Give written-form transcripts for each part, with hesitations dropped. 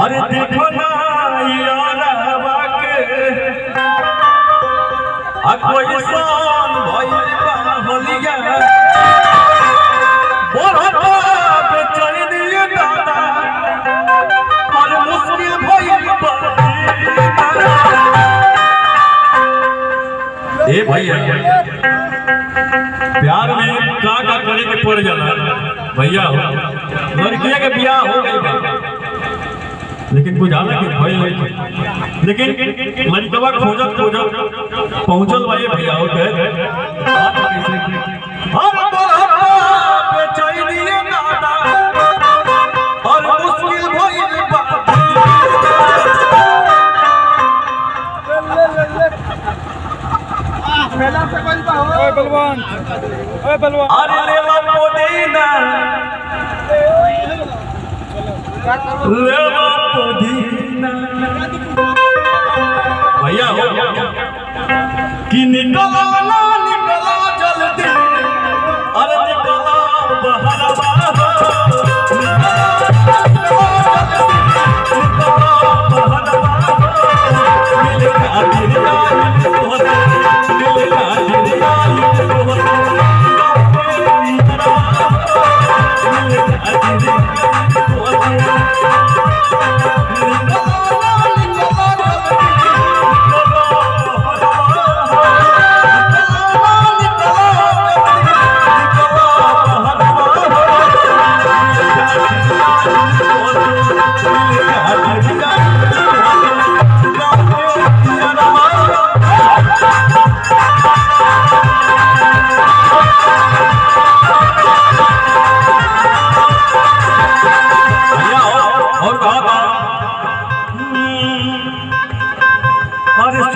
अरे देखो ना यारवा के कोई सान भइल बा होलिया बोलता बेचैनी दादा और मुश्किल भइल बा ए भैया प्यार में का करे के पड़ जाला भैया लड़किया के बियाह हो गई बा लेकिन कुछ ज्यादा के भय नहीं लेकिन लड़कवा खोजत पहुंचल भाई भैया हो गए और बोलता बेचैनी दादा और मुश्किल भइल बा मेला से कोई बा ओए बलवान अरे ले लो पुदीना ले लो पुदीना भैया हो कि निकलो ना निकलो जल्दी अरे निकलो बहरवा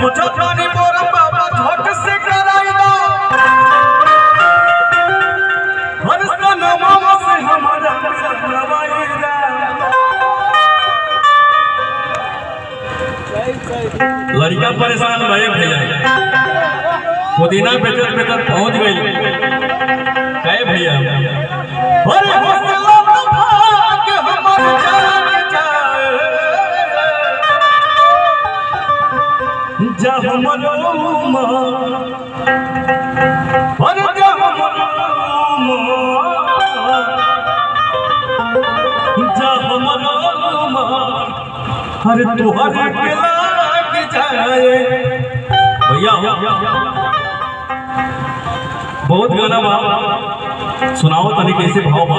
सोचा पानी मोरा बाबा झट से कराई दो हर सनमा से हमारा लवाई दा लड़का परेशान भए भैया पुदीना बेचत पहुंच गई कहे भैया अरे हौसला भाग हमर जान जाए जा हमरो मां अरे जा हमरो मां जा हमरो मां अरे तोहरे के लाग जाए भैया बहुत गाना बा सुनाओ तनी कैसे भाव